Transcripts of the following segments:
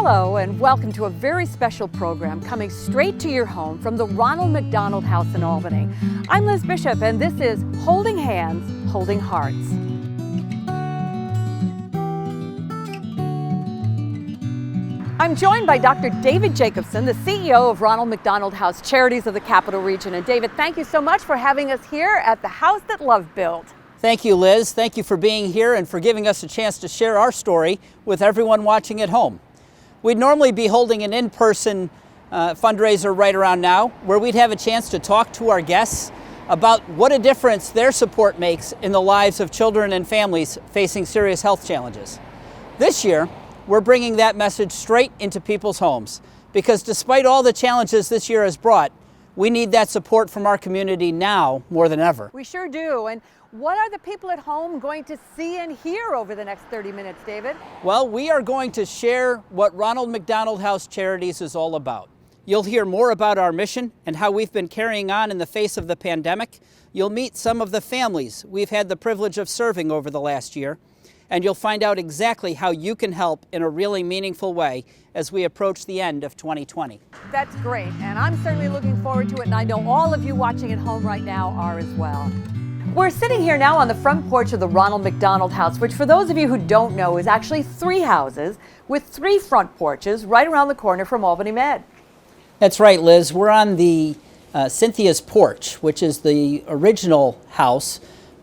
Hello and welcome to a very special program coming straight to your home from the Ronald McDonald House in Albany. I'm Liz Bishop and this is Holding Hands, Holding Hearts. I'm joined by Dr. David Jacobson, the CEO of Ronald McDonald House Charities of the Capital Region. And David, thank you so much for having us here at the house that love built. Thank you, Liz. Thank you for being here and for giving us a chance to share our story with everyone watching at home. We'd normally be holding an in-person fundraiser right around now, where we'd have a chance to talk to our guests about what a difference their support makes in the lives of children and families facing serious health challenges. This year, we're bringing that message straight into people's homes, because despite all the challenges this year has brought, we need that support from our community now more than ever. We sure do. And what are the people at home going to see and hear over the next 30 minutes, David? Well, we are going to share what Ronald McDonald House Charities is all about. You'll hear more about our mission and how we've been carrying on in the face of the pandemic. You'll meet some of the families we've had the privilege of serving over the last year. And you'll find out exactly how you can help in a really meaningful way as we approach the end of 2020. That's great, and I'm certainly looking forward to it, and I know all of you watching at home right now are as well. We're sitting here now on the front porch of the Ronald McDonald House, which for those of you who don't know is actually 3 houses with 3 front porches right around the corner from Albany Med. That's right, Liz. We're on the Cynthia's Porch, which is the original house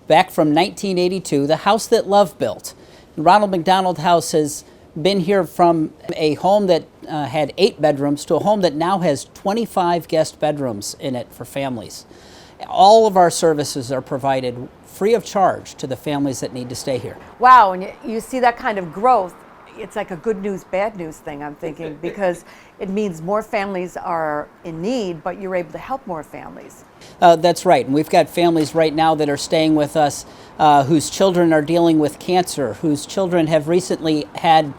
back from 1982, the house that love built. Ronald McDonald House has been here from a home that had 8 bedrooms to a home that now has 25 guest bedrooms in it for families. All of our services are provided free of charge to the families that need to stay here. Wow, and you see that kind of growth. It's like a good news, bad news thing, I'm thinking, because it means more families are in need, but you're able to help more families. That's right, and we've got families right now that are staying with us whose children are dealing with cancer, whose children have recently had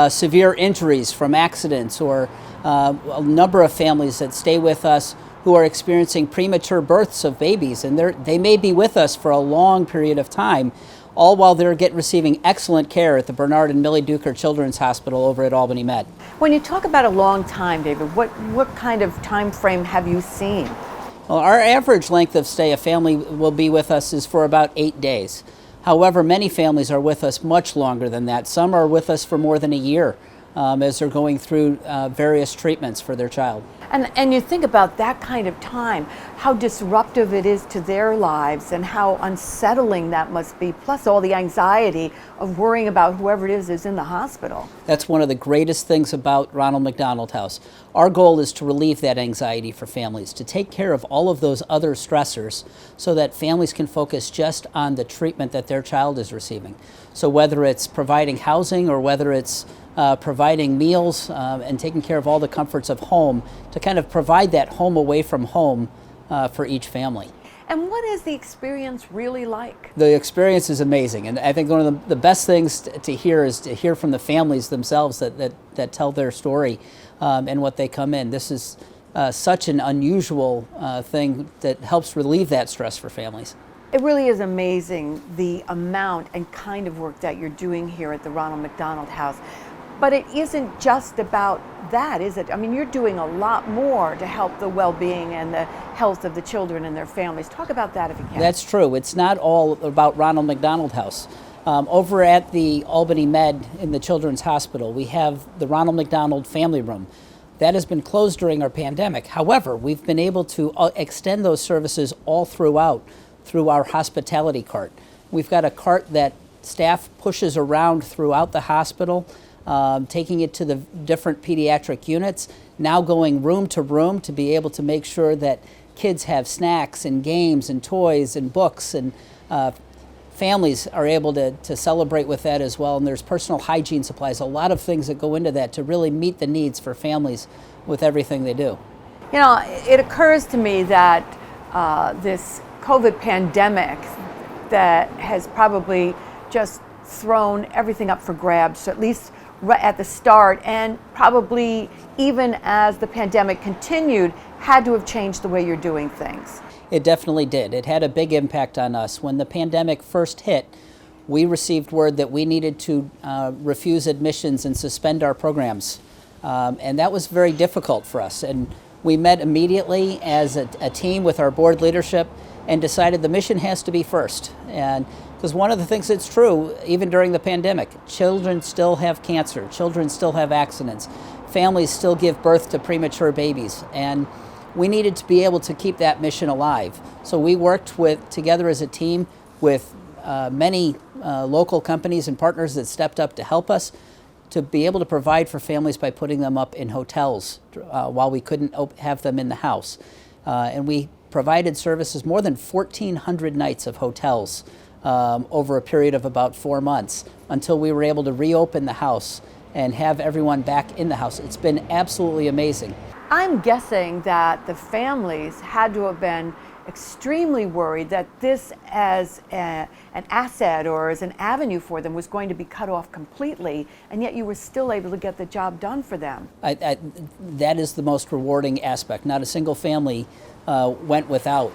severe injuries from accidents, or a number of families that stay with us who are experiencing premature births of babies, and they may be with us for a long period of time, all while they're receiving excellent care at the Bernard and Millie Duker Children's Hospital over at Albany Med. When you talk about a long time, David, what kind of time frame have you seen? Well, our average length of stay a family will be with us is for about 8 days. However, many families are with us much longer than that. Some are with us for more than a year as they're going through various treatments for their child. And you think about that kind of time, how disruptive it is to their lives and how unsettling that must be, plus all the anxiety of worrying about whoever it is in the hospital. That's one of the greatest things about Ronald McDonald House. Our goal is to relieve that anxiety for families, to take care of all of those other stressors so that families can focus just on the treatment that their child is receiving. So whether it's providing housing or whether it's providing meals and taking care of all the comforts of home, to kind of provide that home away from home for each family. And what is the experience really like? The experience is amazing, and I think one of the best things to hear is to hear from the families themselves that tell their story and what they come in. This is such an unusual thing that helps relieve that stress for families. It really is amazing the amount and kind of work that you're doing here at the Ronald McDonald House. But it isn't just about that, is it? I mean, you're doing a lot more to help the well-being and the health of the children and their families. Talk about that if you can. That's true. It's not all about Ronald McDonald House. Over at the Albany Med in the Children's Hospital, we have the Ronald McDonald Family Room. That has been closed during our pandemic. However, we've been able to extend those services all throughout through our hospitality cart. We've got a cart that staff pushes around throughout the hospital, taking it to the different pediatric units, now going room to room to be able to make sure that kids have snacks and games and toys and books, and families are able to celebrate with that as well. And there's personal hygiene supplies, a lot of things that go into that to really meet the needs for families with everything they do. You know, it occurs to me that this COVID pandemic that has probably just thrown everything up for grabs, at least right at the start, and probably even as the pandemic continued, had to have changed the way you're doing things. It definitely did. It had a big impact on us. When the pandemic first hit, we received word that we needed to refuse admissions and suspend our programs And that was very difficult for us. And we met immediately as a team with our board leadership and decided the mission has to be first. And because one of the things that's true, even during the pandemic, children still have cancer, children still have accidents, families still give birth to premature babies. And we needed to be able to keep that mission alive. So we worked together as a team with many local companies and partners that stepped up to help us to be able to provide for families by putting them up in hotels while we couldn't have them in the house. And we provided services, more than 1,400 nights of hotels over a period of about 4 months until we were able to reopen the house and have everyone back in the house. It's been absolutely amazing. I'm guessing that the families had to have been extremely worried that this as an asset or as an avenue for them was going to be cut off completely, and yet you were still able to get the job done for them. That is the most rewarding aspect. Not a single family went without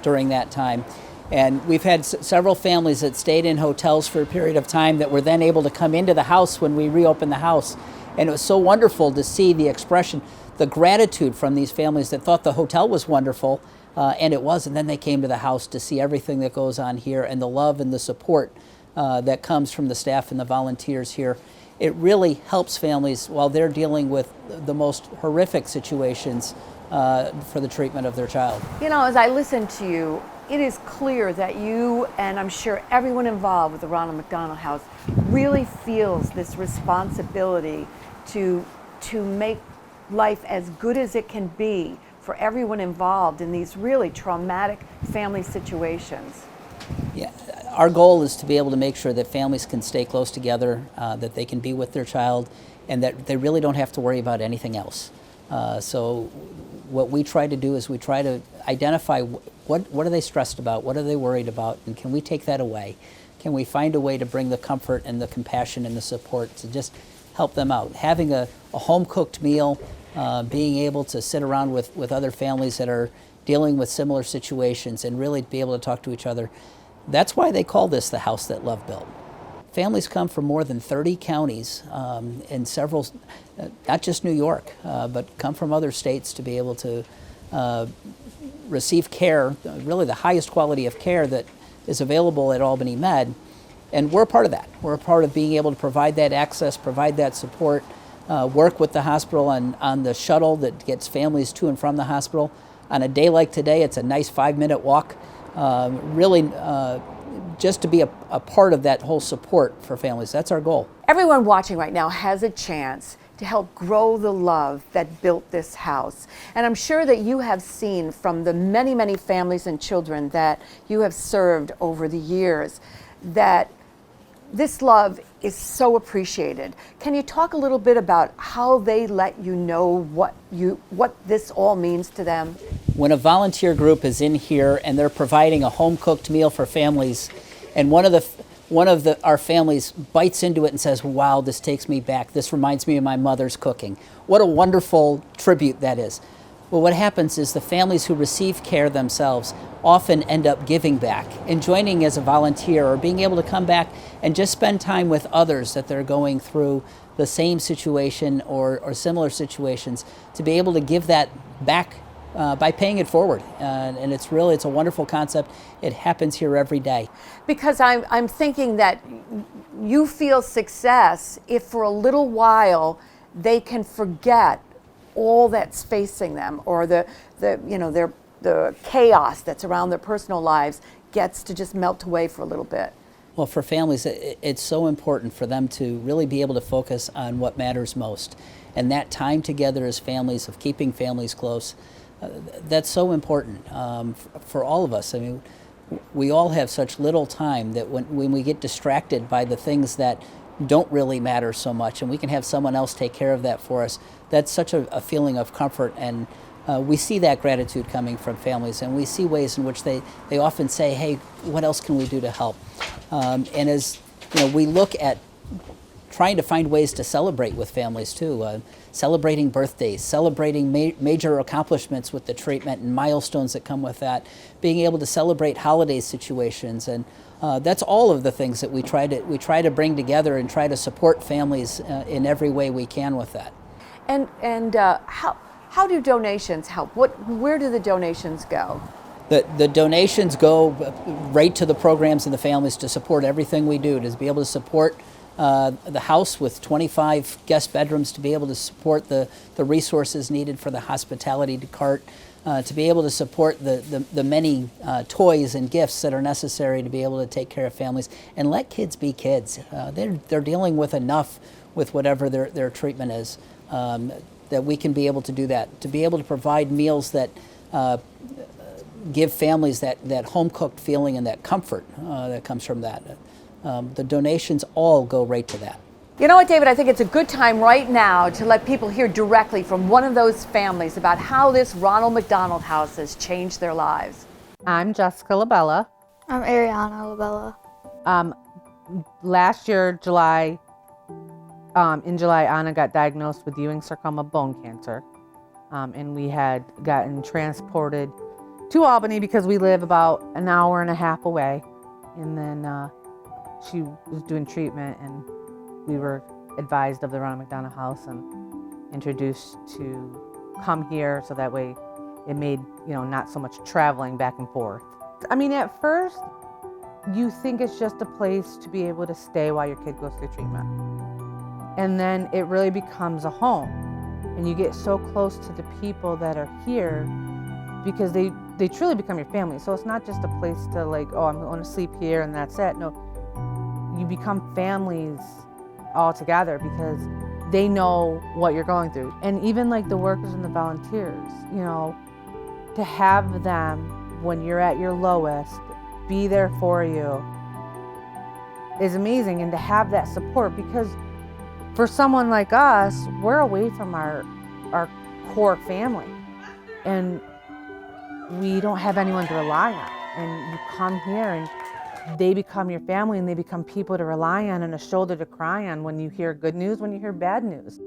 during that time. And we've had several families that stayed in hotels for a period of time that were then able to come into the house when we reopened the house. And it was so wonderful to see the expression, the gratitude from these families that thought the hotel was wonderful, and it was, and then they came to the house to see everything that goes on here and the love and the support that comes from the staff and the volunteers here. It really helps families while they're dealing with the most horrific situations for the treatment of their child. You know, as I listen to you, it is clear that you, and I'm sure everyone involved with the Ronald McDonald House, really feels this responsibility to make life as good as it can be for everyone involved in these really traumatic family situations. Yeah, our goal is to be able to make sure that families can stay close together, that they can be with their child, and that they really don't have to worry about anything else. So what we try to do is we try to identify what are they stressed about, what are they worried about, and can we take that away? Can we find a way to bring the comfort and the compassion and the support to just help them out? Having a home-cooked meal, being able to sit around with other families that are dealing with similar situations and really be able to talk to each other. That's why they call this the house that love built. Families come from more than 30 counties and several, not just New York, but come from other states to be able to receive care, really the highest quality of care that is available at Albany Med. And we're a part of that. We're a part of being able to provide that access, provide that support, work with the hospital on the shuttle that gets families to and from the hospital. On a day like today, it's a nice 5-minute walk. Really just to be a part of that whole support for families. That's our goal. Everyone watching right now has a chance to help grow the love that built this house. And I'm sure that you have seen from the many, many families and children that you have served over the years that this love is so appreciated. Can you talk a little bit about how they let you know what this all means to them? When a volunteer group is in here and they're providing a home-cooked meal for families, and one of our families bites into it and says, "Wow, this takes me back. This reminds me of my mother's cooking." What a wonderful tribute that is. Well, what happens is the families who receive care themselves often end up giving back and joining as a volunteer or being able to come back and just spend time with others that they're going through the same situation or similar situations, to be able to give that back by paying it forward. And it's a wonderful concept. It happens here every day. Because I'm thinking that you feel success if for a little while they can forget all that's facing them, or the chaos that's around their personal lives gets to just melt away for a little bit. Well, for families, it's so important for them to really be able to focus on what matters most. And that time together as families, of keeping families close, that's so important for all of us. I mean, we all have such little time that when we get distracted by the things that don't really matter so much, and we can have someone else take care of that for us, that's such a feeling of comfort. And we see that gratitude coming from families, and we see ways in which they often say, "Hey, what else can we do to help?" And as we look at trying to find ways to celebrate with families too, celebrating birthdays, celebrating major accomplishments with the treatment and milestones that come with that, being able to celebrate holiday situations, and that's all of the things that we try to bring together and try to support families in every way we can with that. And how do donations help? Where do the donations go? The donations go right to the programs and the families to support everything we do, to be able to support the house with 25 guest bedrooms, to be able to support the resources needed for the hospitality cart, to be able to support the many toys and gifts that are necessary to be able to take care of families and let kids be kids. They're dealing with enough with whatever their treatment is, that we can be able to do that, to be able to provide meals that give families that home-cooked feeling and that comfort that comes from that. The donations all go right to that. You know what, David? I think it's a good time right now to let people hear directly from one of those families about how this Ronald McDonald House has changed their lives. I'm Jessica Labella. I'm Ariana Labella. Last year, in July, Anna got diagnosed with Ewing sarcoma bone cancer. And we had gotten transported to Albany because we live about an hour and a half away. And then she was doing treatment, and we were advised of the Ronald McDonald House and introduced to come here, so that way it made, not so much traveling back and forth. I mean, at first, you think it's just a place to be able to stay while your kid goes through treatment. And then it really becomes a home. And you get so close to the people that are here because they truly become your family. So it's not just a place to I'm going to sleep here and that's it. No, you become families all together because they know what you're going through. And even the workers and the volunteers, to have them when you're at your lowest, be there for you is amazing. And to have that support, because for someone like us, we're away from our core family, and we don't have anyone to rely on. And you come here and they become your family, and they become people to rely on and a shoulder to cry on when you hear good news, when you hear bad news.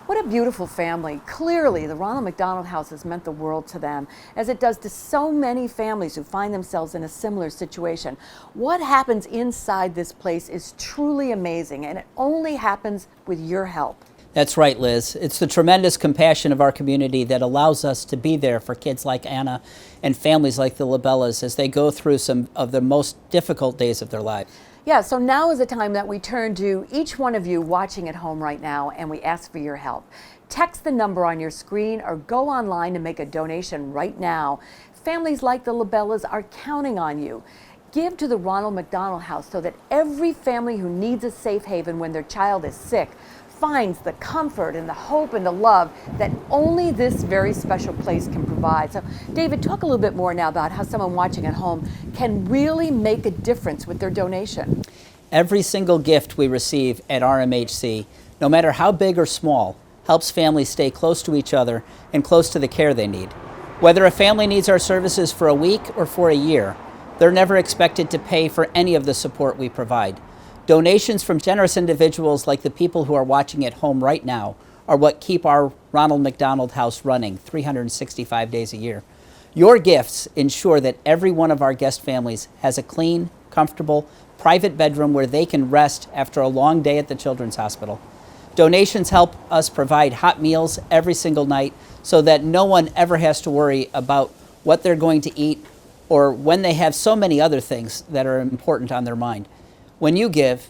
What a beautiful family. Clearly, the Ronald McDonald House has meant the world to them, as it does to so many families who find themselves in a similar situation. What happens inside this place is truly amazing, and it only happens with your help. That's right, Liz. It's the tremendous compassion of our community that allows us to be there for kids like Anna and families like the Labellas as they go through some of the most difficult days of their lives. Yeah, so now is the time that we turn to each one of you watching at home right now, and we ask for your help. Text the number on your screen or go online to make a donation right now. Families like the Labellas are counting on you. Give to the Ronald McDonald House so that every family who needs a safe haven when their child is sick finds the comfort and the hope and the love that only this very special place can provide. So, David, talk a little bit more now about how someone watching at home can really make a difference with their donation. Every single gift we receive at RMHC, no matter how big or small, helps families stay close to each other and close to the care they need. Whether a family needs our services for a week or for a year, they're never expected to pay for any of the support we provide. Donations from generous individuals like the people who are watching at home right now are what keep our Ronald McDonald House running 365 days a year. Your gifts ensure that every one of our guest families has a clean, comfortable, private bedroom where they can rest after a long day at the Children's Hospital. Donations help us provide hot meals every single night so that no one ever has to worry about what they're going to eat or when they have so many other things that are important on their mind. When you give,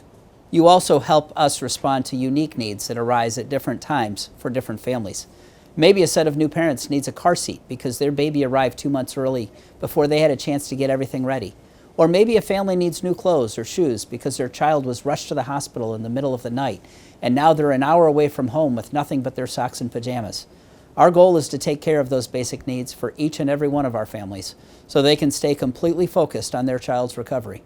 you also help us respond to unique needs that arise at different times for different families. Maybe a set of new parents needs a car seat because their baby arrived 2 months early before they had a chance to get everything ready. Or maybe a family needs new clothes or shoes because their child was rushed to the hospital in the middle of the night, and now they're an hour away from home with nothing but their socks and pajamas. Our goal is to take care of those basic needs for each and every one of our families so they can stay completely focused on their child's recovery.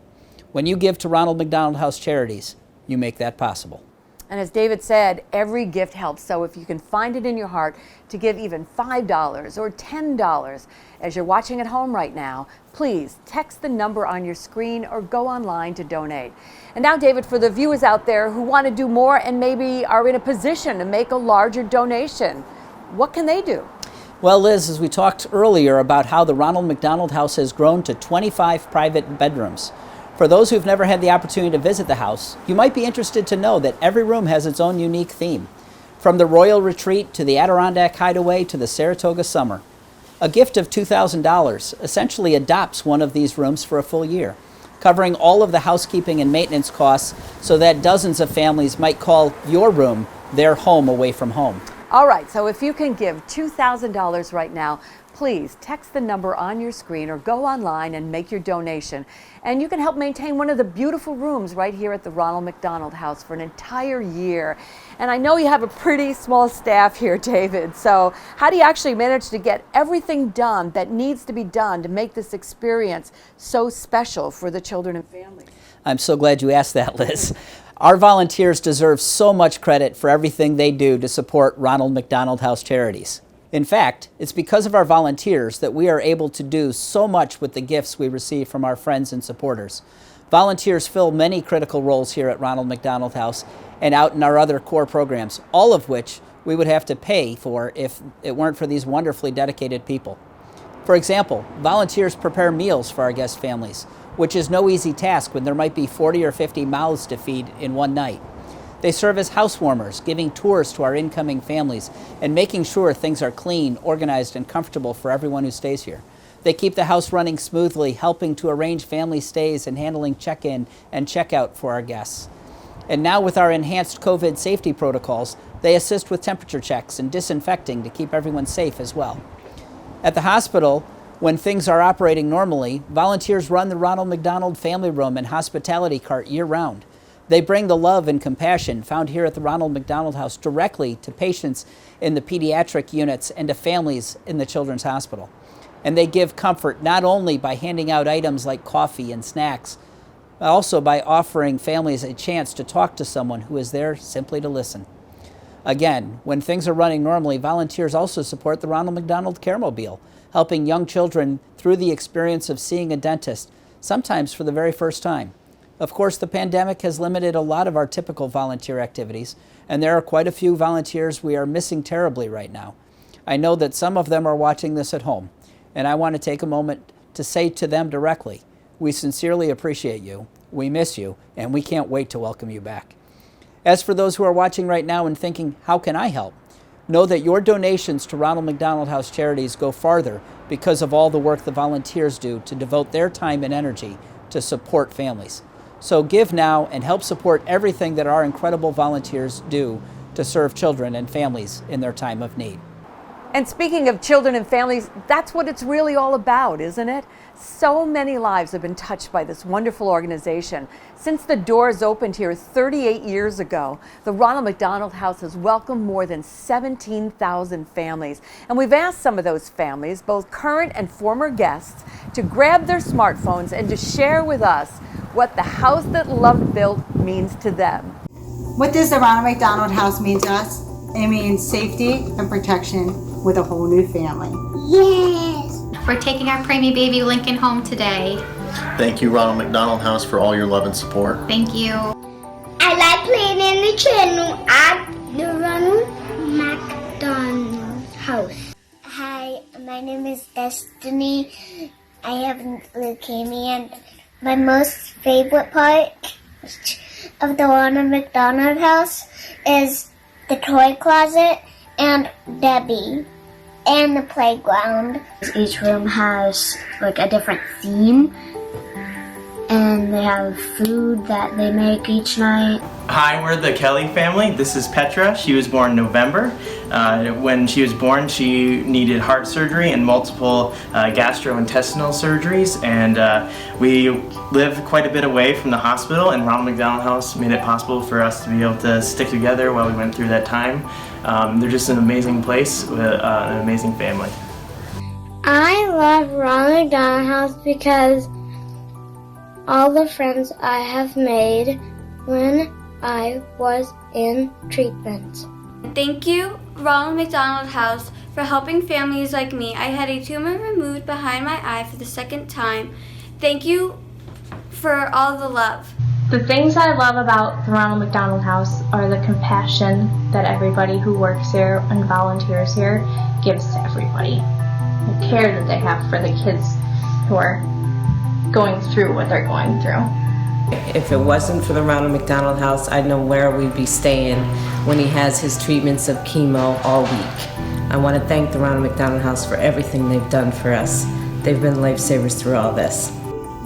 When you give to Ronald McDonald House Charities, you make that possible. And as David said, every gift helps. So if you can find it in your heart to give even $5 or $10 as you're watching at home right now, please text the number on your screen or go online to donate. And now, David, for the viewers out there who want to do more and maybe are in a position to make a larger donation, what can they do? Well, Liz, as we talked earlier about how the Ronald McDonald House has grown to 25 private bedrooms, For those who've never had the opportunity to visit the house, you might be interested to know that every room has its own unique theme. From the Royal Retreat to the Adirondack Hideaway to the Saratoga Summer. A gift of $2,000 essentially adopts one of these rooms for a full year, covering all of the housekeeping and maintenance costs so that dozens of families might call your room their home away from home. All right, so if you can give $2,000 right now, please text the number on your screen or go online and make your donation. And you can help maintain one of the beautiful rooms right here at the Ronald McDonald House for an entire year. And I know you have a pretty small staff here, David, so how do you actually manage to get everything done that needs to be done to make this experience so special for the children and families? I'm so glad you asked that, Liz. Our volunteers deserve so much credit for everything they do to support Ronald McDonald House Charities. In fact, it's because of our volunteers that we are able to do so much with the gifts we receive from our friends and supporters. Volunteers fill many critical roles here at Ronald McDonald House and out in our other core programs, all of which we would have to pay for if it weren't for these wonderfully dedicated people. For example, volunteers prepare meals for our guest families, which is no easy task when there might be 40 or 50 mouths to feed in one night. They serve as housewarmers, giving tours to our incoming families and making sure things are clean, organized, and comfortable for everyone who stays here. They keep the house running smoothly, helping to arrange family stays and handling check-in and check-out for our guests. And now with our enhanced COVID safety protocols, they assist with temperature checks and disinfecting to keep everyone safe as well. At the hospital, when things are operating normally, volunteers run the Ronald McDonald Family Room and Hospitality Cart year-round. They bring the love and compassion found here at the Ronald McDonald House directly to patients in the pediatric units and to families in the Children's Hospital. And they give comfort not only by handing out items like coffee and snacks, but also by offering families a chance to talk to someone who is there simply to listen. Again, when things are running normally, volunteers also support the Ronald McDonald Caremobile, helping young children through the experience of seeing a dentist, sometimes for the very first time. Of course, the pandemic has limited a lot of our typical volunteer activities, and there are quite a few volunteers we are missing terribly right now. I know that some of them are watching this at home, and I want to take a moment to say to them directly, we sincerely appreciate you, we miss you, and we can't wait to welcome you back. As for those who are watching right now and thinking, how can I help? Know that your donations to Ronald McDonald House Charities go farther because of all the work the volunteers do to devote their time and energy to support families. So give now and help support everything that our incredible volunteers do to serve children and families in their time of need. And speaking of children and families, that's what it's really all about, isn't it? So many lives have been touched by this wonderful organization. Since the doors opened here 38 years ago, the Ronald McDonald House has welcomed more than 17,000 families. And we've asked some of those families, both current and former guests, to grab their smartphones and to share with us what the house that love built means to them. What does the Ronald McDonald House mean to us? It means safety and protection with a whole new family. Yes! We're taking our preemie baby Lincoln home today. Thank you, Ronald McDonald House, for all your love and support. Thank you. I like playing in the channel at the Ronald McDonald House. Hi, my name is Destiny. I have leukemia, and my most favorite part of the Ronald McDonald House is the toy closet and Debbie and the playground. Each room has like a different theme, and they have food that they make each night. Hi, we're the Kelly family. This is Petra. She was born in November. When she was born, she needed heart surgery and multiple gastrointestinal surgeries, and we live quite a bit away from the hospital, and Ronald McDonald House made it possible for us to be able to stick together while we went through that time. They're just an amazing place with an amazing family. I love Ronald McDonald House because all the friends I have made when I was in treatment. Thank you, Ronald McDonald House, for helping families like me. I had a tumor removed behind my eye for the second time. Thank you for all the love. The things I love about the Ronald McDonald House are the compassion that everybody who works here and volunteers here gives to everybody. The care that they have for the kids who are going through what they're going through. If it wasn't for the Ronald McDonald House, I know where we'd be staying when he has his treatments of chemo all week. I want to thank the Ronald McDonald House for everything they've done for us. They've been lifesavers through all this.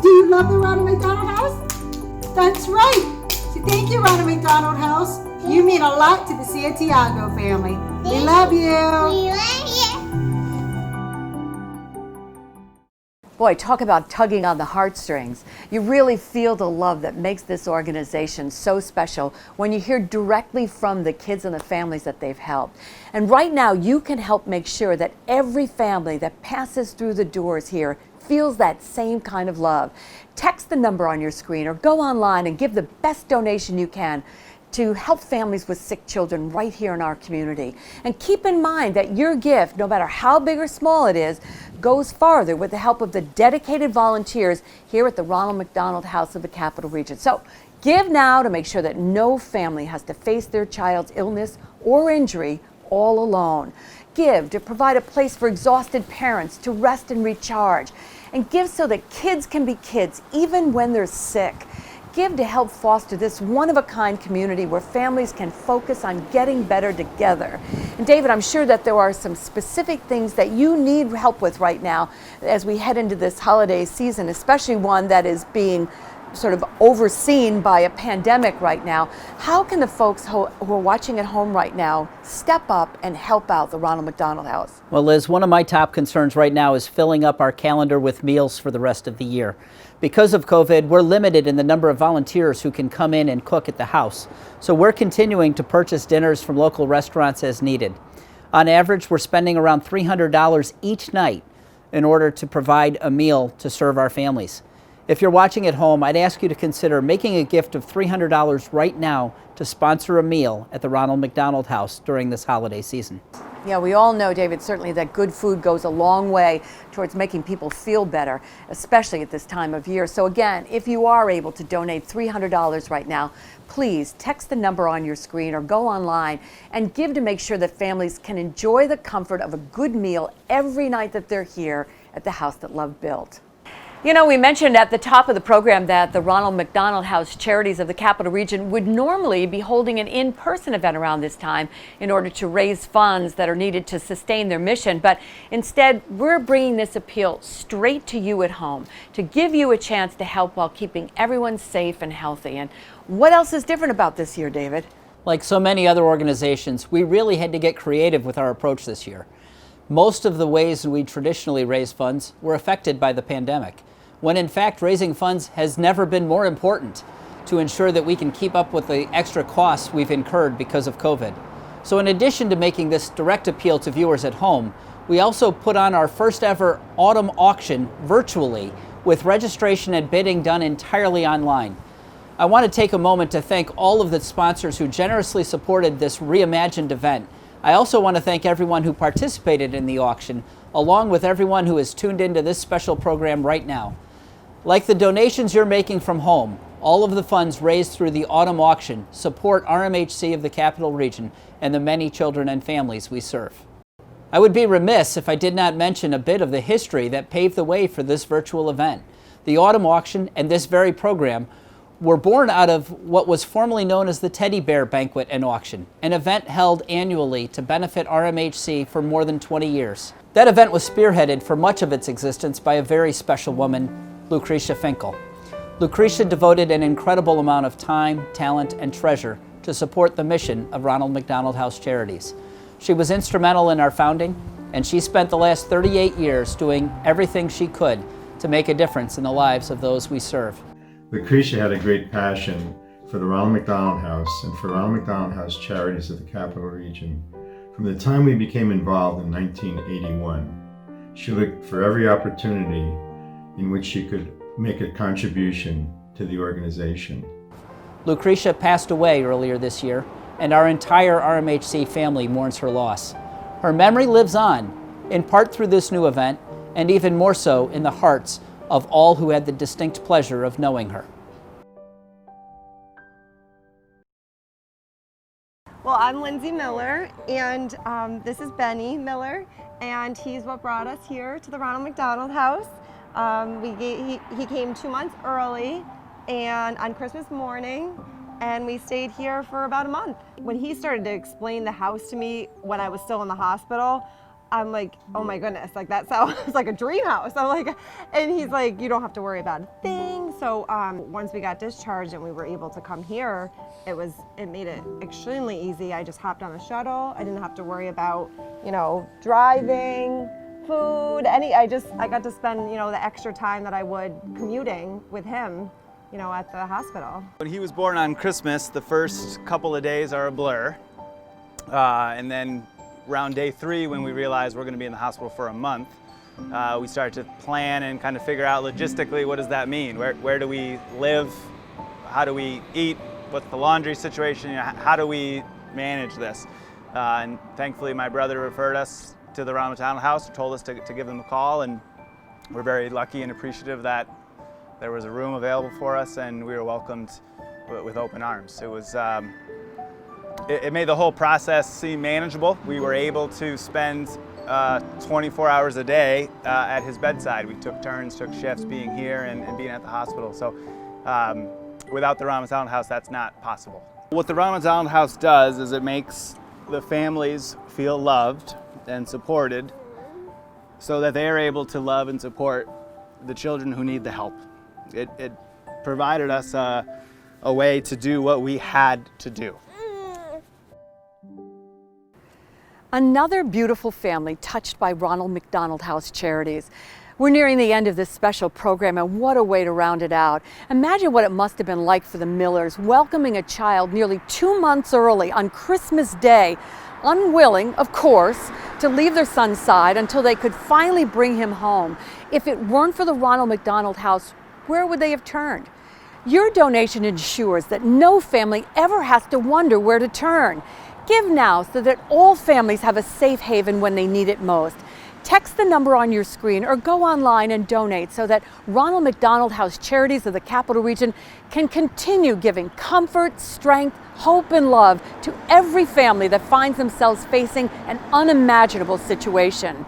Do you love the Ronald McDonald House? That's right. So thank you, Ronald McDonald House. You mean a lot to the Santiago family. We love you. We love you. Boy, talk about tugging on the heartstrings. You really feel the love that makes this organization so special when you hear directly from the kids and the families that they've helped. And right now, you can help make sure that every family that passes through the doors here feels that same kind of love. Text the number on your screen or go online and give the best donation you can to help families with sick children right here in our community. And keep in mind that your gift, no matter how big or small it is, goes farther with the help of the dedicated volunteers here at the Ronald McDonald House of the Capital Region. So give now to make sure that no family has to face their child's illness or injury all alone. Give to provide a place for exhausted parents to rest and recharge. And give so that kids can be kids even when they're sick. Give to help foster this one-of-a-kind community where families can focus on getting better together. And David, I'm sure that there are some specific things that you need help with right now as we head into this holiday season, especially one that is being sort of overseen by a pandemic right now. How can the folks who are watching at home right now step up and help out the Ronald McDonald House? Well, Liz, one of my top concerns right now is filling up our calendar with meals for the rest of the year. Because of COVID, we're limited in the number of volunteers who can come in and cook at the house. So we're continuing to purchase dinners from local restaurants as needed. On average, we're spending around $300 each night in order to provide a meal to serve our families. If you're watching at home, I'd ask you to consider making a gift of $300 right now to sponsor a meal at the Ronald McDonald House during this holiday season. Yeah, we all know, David, certainly that good food goes a long way towards making people feel better, especially at this time of year. So again, if you are able to donate $300 right now, please text the number on your screen or go online and give to make sure that families can enjoy the comfort of a good meal every night that they're here at the house that love built. You know, we mentioned at the top of the program that the Ronald McDonald House Charities of the Capital Region would normally be holding an in-person event around this time in order to raise funds that are needed to sustain their mission. But instead, we're bringing this appeal straight to you at home to give you a chance to help while keeping everyone safe and healthy. And what else is different about this year, David? Like so many other organizations, we really had to get creative with our approach this year. Most of the ways we traditionally raise funds were affected by the pandemic, when in fact raising funds has never been more important to ensure that we can keep up with the extra costs we've incurred because of COVID. So in addition to making this direct appeal to viewers at home, we also put on our first ever autumn auction virtually with registration and bidding done entirely online. I want to take a moment to thank all of the sponsors who generously supported this reimagined event. I also want to thank everyone who participated in the auction, along with everyone who is tuned into this special program right now. Like the donations you're making from home, all of the funds raised through the autumn auction support RMHC of the Capital Region and the many children and families we serve. I would be remiss if I did not mention a bit of the history that paved the way for this virtual event. The autumn auction and this very program were born out of what was formerly known as the Teddy Bear Banquet and Auction, an event held annually to benefit RMHC for more than 20 years. That event was spearheaded for much of its existence by a very special woman, Lucretia Finkel. Lucretia devoted an incredible amount of time, talent, and treasure to support the mission of Ronald McDonald House Charities. She was instrumental in our founding, and she spent the last 38 years doing everything she could to make a difference in the lives of those we serve. Lucretia had a great passion for the Ronald McDonald House and for Ronald McDonald House Charities of the Capital Region. From the time we became involved in 1981, she looked for every opportunity in which she could make a contribution to the organization. Lucretia passed away earlier this year, and our entire RMHC family mourns her loss. Her memory lives on, in part through this new event, and even more so in the hearts of all who had the distinct pleasure of knowing her. Well, I'm Lindsay Miller, and this is Benny Miller, and he's what brought us here to the Ronald McDonald House. He came 2 months early and on Christmas morning, and we stayed here for about a month. When he started to explain the house to me when I was still in the hospital, I'm like, oh my goodness, like that sounds like a dream house. I'm like, and he's like, you don't have to worry about a thing. So once we got discharged and we were able to come here, it made it extremely easy. I just hopped on the shuttle. I didn't have to worry about, driving, food, I got to spend, the extra time that I would commuting with him, at the hospital. When he was born on Christmas, the first couple of days are a blur. And then around day 3, when we realized we're going to be in the hospital for a month, we started to plan and kind of figure out logistically, what does that mean? Where do we live? How do we eat? What's the laundry situation? How do we manage this? And thankfully, my brother referred us to the Ronald McDonald House, told us to give them a call, and we're very lucky and appreciative that there was a room available for us, and we were welcomed with open arms. It was. It made the whole process seem manageable. We were able to spend 24 hours a day at his bedside. We took turns, took shifts being here and being at the hospital. So without the Ronald McDonald House, that's not possible. What the Ronald McDonald House does is it makes the families feel loved and supported so that they are able to love and support the children who need the help. It provided us a way to do what we had to do. Another beautiful family touched by Ronald McDonald House Charities. We're nearing the end of this special program, and what a way to round it out. Imagine what it must have been like for the Millers welcoming a child nearly 2 months early on Christmas Day, unwilling, of course, to leave their son's side until they could finally bring him home. If it weren't for the Ronald McDonald House, where would they have turned? Your donation ensures that no family ever has to wonder where to turn. Give now so that all families have a safe haven when they need it most. Text the number on your screen or go online and donate so that Ronald McDonald House Charities of the Capital Region can continue giving comfort, strength, hope, and love to every family that finds themselves facing an unimaginable situation.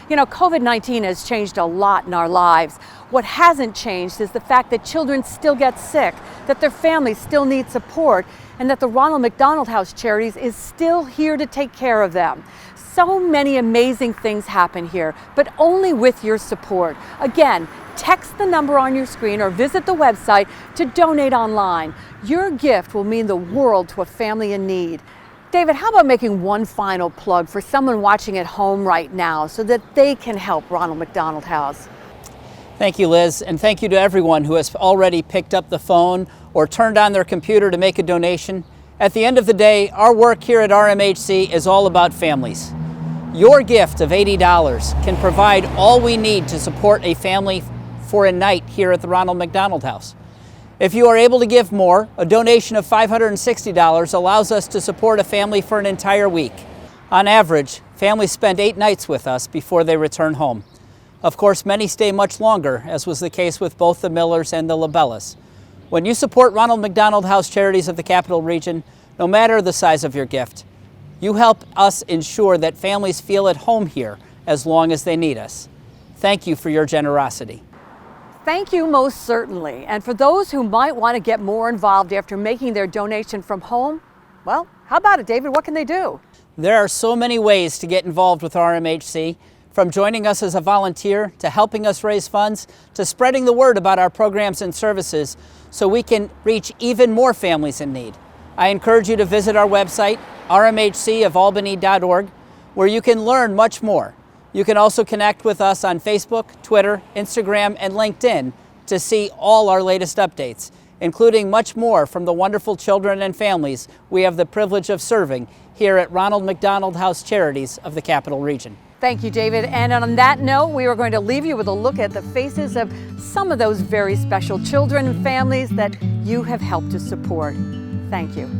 COVID-19 has changed a lot in our lives. What hasn't changed is the fact that children still get sick, that their families still need support, and that the Ronald McDonald House Charities is still here to take care of them. So many amazing things happen here, but only with your support. Again, text the number on your screen or visit the website to donate online. Your gift will mean the world to a family in need. David, how about making one final plug for someone watching at home right now so that they can help Ronald McDonald House? Thank you, Liz, and thank you to everyone who has already picked up the phone or turned on their computer to make a donation. At the end of the day, our work here at RMHC is all about families. Your gift of $80 can provide all we need to support a family for a night here at the Ronald McDonald House. If you are able to give more, a donation of $560 allows us to support a family for an entire week. On average, families spend 8 nights with us before they return home. Of course, many stay much longer, as was the case with both the Millers and the Labellas. When you support Ronald McDonald House Charities of the Capital Region, no matter the size of your gift, you help us ensure that families feel at home here as long as they need us. Thank you for your generosity. Thank you most certainly. And for those who might want to get more involved after making their donation from home, well, how about it, David? What can they do? There are so many ways to get involved with RMHC, from joining us as a volunteer to helping us raise funds to spreading the word about our programs and services so we can reach even more families in need. I encourage you to visit our website, rmhcofalbany.org, where you can learn much more. You can also connect with us on Facebook, Twitter, Instagram, and LinkedIn to see all our latest updates, including much more from the wonderful children and families we have the privilege of serving here at Ronald McDonald House Charities of the Capital Region. Thank you, David. And on that note, we are going to leave you with a look at the faces of some of those very special children and families that you have helped to support. Thank you.